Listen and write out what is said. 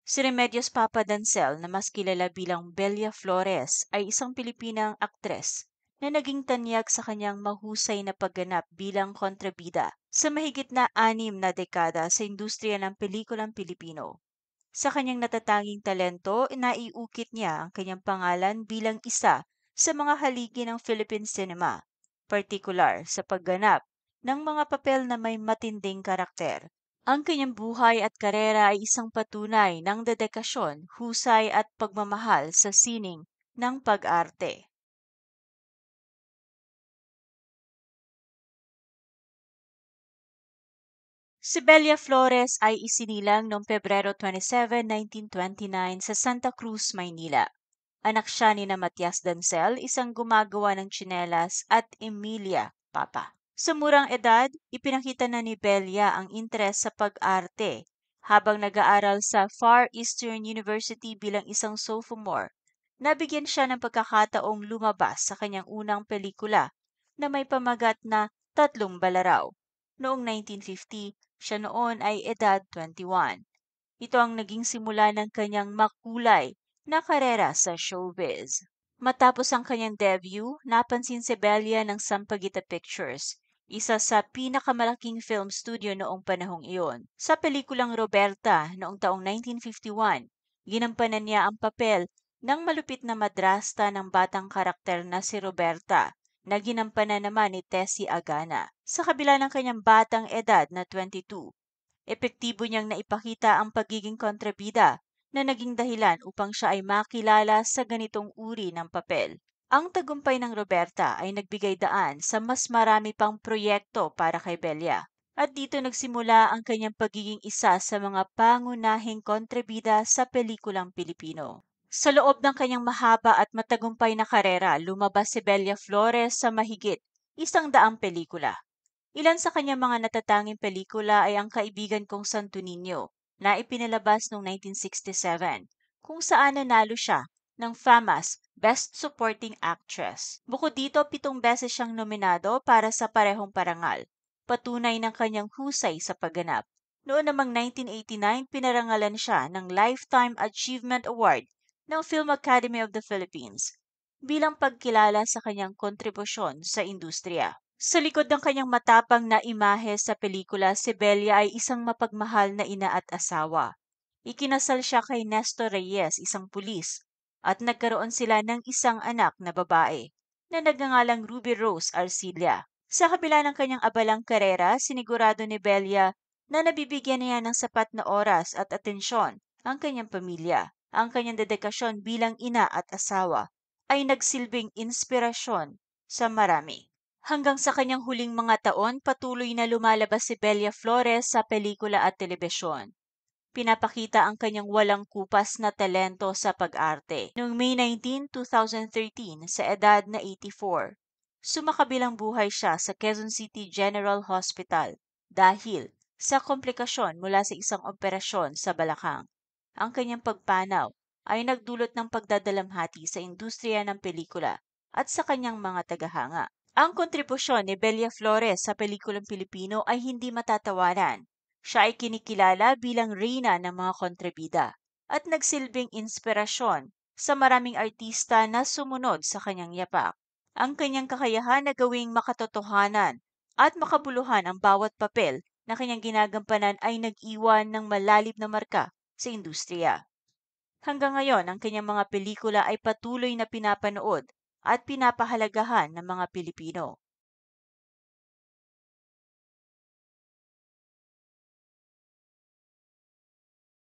Si Remedios Papadancel na mas kilala bilang Belia Flores ay isang Pilipinang aktres na naging tanyag sa kanyang mahusay na pagganap bilang kontrabida sa mahigit na 6 na dekada sa industriya ng pelikulang Pilipino. Sa kanyang natatanging talento, naiukit niya ang kanyang pangalan bilang isa sa mga haligi ng Philippine cinema, partikular sa pagganap ng mga papel na may matinding karakter. Ang kanyang buhay at karera ay isang patunay ng dedikasyon, husay at pagmamahal sa sining ng pag-arte. Si Belia Flores ay isinilang noong Pebrero 27, 1929 sa Santa Cruz, Maynila. Anak siya ni na Matias Dancel, isang gumagawa ng tsinelas, at Emilia Papa. Sa murang edad, ipinakita na ni Belia ang interes sa pag-arte habang nag-aaral sa Far Eastern University bilang isang sophomore. Nabigyan siya ng pagkakataong lumabas sa kanyang unang pelikula na may pamagat na Tatlong Balaraw. Noong 1950, siya noon ay edad 21. Ito ang naging simula ng kanyang makulay na karera sa showbiz. Matapos ang kanyang debut, napansin si Belia ng Sampaguita Pictures, isa sa pinakamalaking film studio noong panahong iyon. Sa pelikulang Roberta noong taong 1951, ginampanan niya ang papel ng malupit na madrasta ng batang karakter na si Roberta, na ginampanan naman ni Tessie Agana. Sa kabila ng kanyang batang edad na 22, epektibo niyang naipakita ang pagiging kontrabida na naging dahilan upang siya ay makilala sa ganitong uri ng papel. Ang tagumpay ng Roberta ay nagbigay daan sa mas marami pang proyekto para kay Belia. At dito nagsimula ang kanyang pagiging isa sa mga pangunahing kontrabida sa pelikulang Pilipino. Sa loob ng kanyang mahaba at matagumpay na karera, lumabas si Belia Flores sa mahigit 100 pelikula. Ilan sa kanyang mga natatanging pelikula ay Ang Kaibigan Kong Santo Niño na ipinalabas noong 1967, kung saan nanalo siya ng FAMAS Best Supporting Actress. Bukod dito, 7 beses siyang nominado para sa parehong parangal, patunay ng kanyang husay sa pagganap. Noon namang 1989, pinarangalan siya ng Lifetime Achievement Award ng Film Academy of the Philippines bilang pagkilala sa kanyang kontribusyon sa industriya. Sa likod ng kanyang matapang na imahe sa pelikula, si Belia ay isang mapagmahal na ina at asawa. Ikinasal siya kay Nestor Reyes, isang pulis, at nagkaroon sila ng isang anak na babae na nagngangalang Ruby Rose Arcilla. Sa kabila ng kanyang abalang karera, sinigurado ni Belia na nabibigyan niya ng sapat na oras at atensyon ang kanyang pamilya. Ang kanyang dedikasyon bilang ina at asawa ay nagsilbing inspirasyon sa marami. Hanggang sa kanyang huling mga taon, patuloy na lumalabas si Belia Flores sa pelikula at telebisyon. Pinapakita ang kanyang walang kupas na talento sa pag-arte. Noong May 19, 2013, sa edad na 84, sumakabilang buhay siya sa Quezon City General Hospital dahil sa komplikasyon mula sa isang operasyon sa balakang. Ang kanyang pagpanaw ay nagdulot ng pagdadalamhati sa industriya ng pelikula at sa kanyang mga tagahanga. Ang kontribusyon ni Belia Flores sa pelikulang Pilipino ay hindi matatawanan. Siya ay kinikilala bilang reyna ng mga kontrabida at nagsilbing inspirasyon sa maraming artista na sumunod sa kanyang yapak. Ang kanyang kakayahan na gawing makatotohanan at makabuluhan ang bawat papel na kanyang ginagampanan ay nag-iwan ng malalim na marka sa industriya. Hanggang ngayon, ang kanyang mga pelikula ay patuloy na pinapanood at pinapahalagahan ng mga Pilipino.